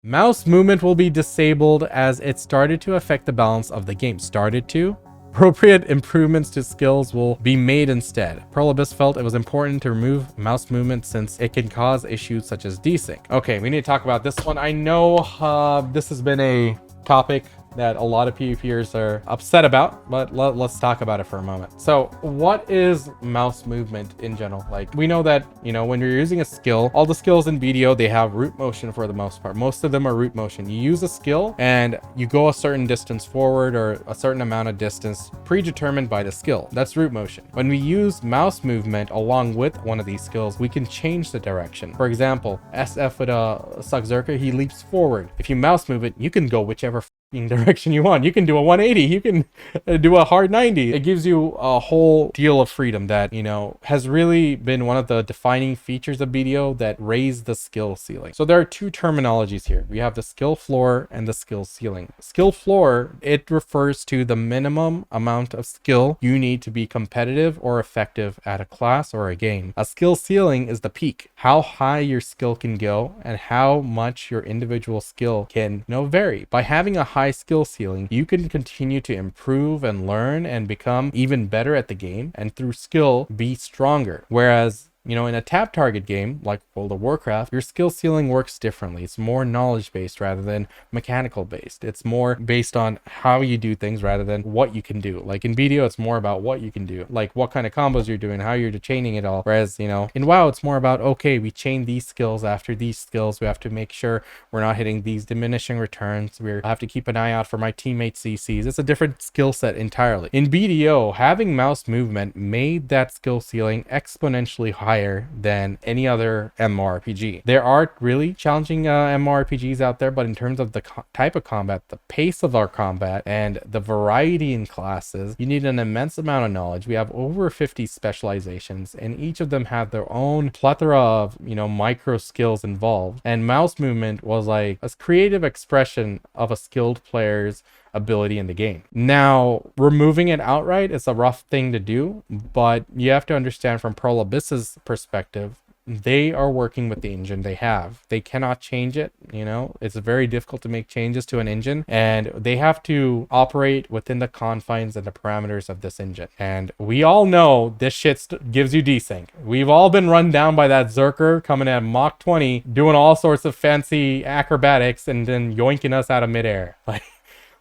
Mouse movement will be disabled as it started to affect the balance of the game. Started to? Appropriate improvements to skills will be made instead. Pearl Abyss felt it was important to remove mouse movement since it can cause issues such as desync. Okay, we need to talk about this one. I know this has been a topic that a lot of PvPers are upset about, but let's talk about it for a moment. So what is mouse movement in general? Like, we know that, you know, when you're using a skill, all the skills in BDO, they have root motion for the most part. Most of them are root motion. You use a skill and you go a certain distance forward or a certain amount of distance predetermined by the skill. That's root motion. When we use mouse movement along with one of these skills, we can change the direction. For example, SF with a Suckzerker, he leaps forward. If you mouse move it, you can go whichever direction you want. You can do a 180, you can do a hard 90. It gives you a whole deal of freedom that, you know, has really been one of the defining features of BDO that raised the skill ceiling. So there are two terminologies here. We have the skill floor and the skill ceiling. Skill floor, it refers to the minimum amount of skill you need to be competitive or effective at a class or a game. A skill ceiling is the peak, how high your skill can go and how much your individual skill can, you know, vary. By having a high skill ceiling, you can continue to improve and learn and become even better at the game, and through skill be stronger. Whereas, you know, in a tap target game like World of Warcraft, your skill ceiling works differently. It's more knowledge based rather than mechanical based. It's more based on how you do things rather than what you can do. Like in BDO, it's more about what you can do, like what kind of combos you're doing, how you're chaining it all. Whereas, you know, in WoW, it's more about, okay, we chain these skills after these skills. We have to make sure we're not hitting these diminishing returns. We have to keep an eye out for my teammate CCs. It's a different skill set entirely. In BDO, having mouse movement made that skill ceiling exponentially higher than any other MMORPG. There are really challenging MMORPGs out there, but in terms of the type of combat, the pace of our combat, and the variety in classes, you need an immense amount of knowledge. We have over 50 specializations, and each of them have their own plethora of, you know, micro skills involved. And mouse movement was like a creative expression of a skilled player's ability in the game. Now, removing it outright is a rough thing to do, but you have to understand from Pearl Abyss's perspective, they are working with the engine they have. They cannot change it, you know. It's very difficult to make changes to an engine, and they have to operate within the confines and the parameters of this engine. And we all know this shit gives you desync. We've all been run down by that Zerker coming at Mach 20, doing all sorts of fancy acrobatics and then yoinking us out of midair. Like,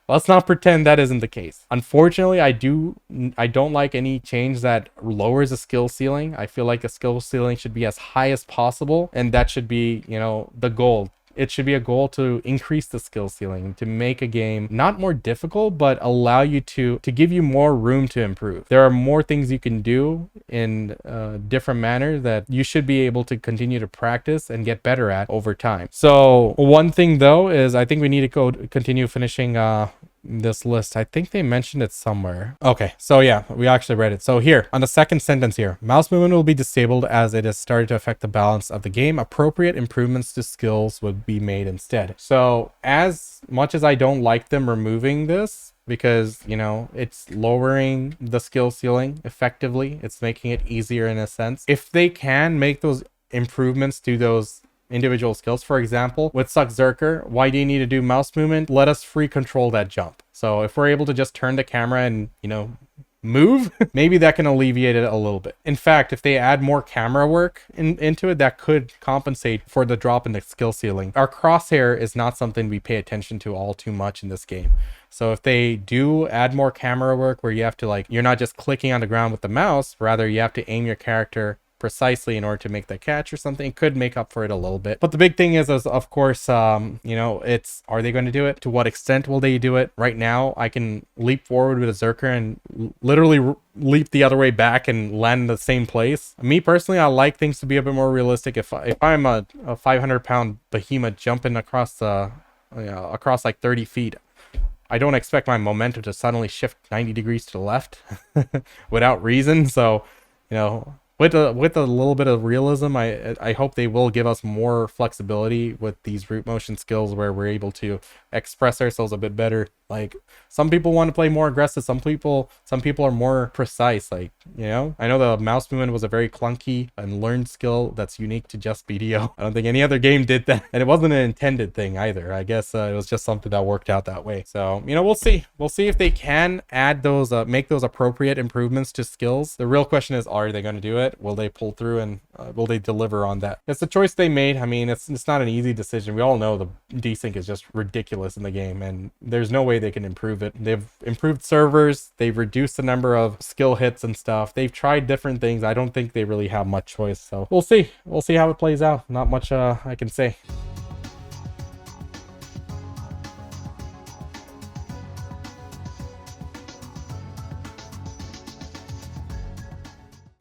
let's not pretend that isn't the case. Unfortunately, I don't like any change that lowers a skill ceiling. I feel like a skill ceiling should be as high as possible, and that should be, you know, the goal. It should be a goal to increase the skill ceiling, to make a game not more difficult, but allow you to give you more room to improve. There are more things you can do in different manners that you should be able to continue to practice and get better at over time. So one thing though is I think we need to continue finishing this list. I think they mentioned it somewhere. Okay, so yeah, we actually read it. So here on the second sentence here, mouse movement will be disabled as it has started to affect the balance of the game. Appropriate improvements to skills would be made instead. So as much as I don't like them removing this, because, you know, it's lowering the skill ceiling effectively, it's making it easier in a sense. If they can make those improvements to those individual skills, for example, with Suckzerker, why do you need to do mouse movement? Let us free control that jump. So if we're able to just turn the camera and, you know, move, maybe that can alleviate it a little bit. In fact, if they add more camera work into it, that could compensate for the drop in the skill ceiling. Our crosshair is not something we pay attention to all too much in this game. So if they do add more camera work where you have to, like, you're not just clicking on the ground with the mouse, rather you have to aim your character precisely in order to make that catch or something, it could make up for it a little bit. But the big thing is of course, you know, it's, are they going to do it? To what extent will they do it? Right now, I can leap forward with a Zerker and literally leap the other way back and land in the same place. Me personally, I like things to be a bit more realistic. If I'm a 500-pound behemoth jumping across across like 30 feet, I don't expect my momentum to suddenly shift 90 degrees to the left without reason. So, you know, with a little bit of realism, I hope they will give us more flexibility with these root motion skills where we're able to express ourselves a bit better Like, some people want to play more aggressive. Some people are more precise. Like, you know, I know the mouse movement was a very clunky and learned skill that's unique to just BDO. I don't think any other game did that, and it wasn't an intended thing either. I guess it was just something that worked out that way. So, you know, we'll see. We'll see if they can add those, make those appropriate improvements to skills. The real question is, are they going to do it? Will they pull through, and will they deliver on that? It's the choice they made. I mean, it's not an easy decision. We all know the desync is just ridiculous in the game, and there's no way they can improve it. They've improved servers, they've reduced the number of skill hits and stuff. They've tried different things. I don't think they really have much choice. So we'll see how it plays out. Not much I can say.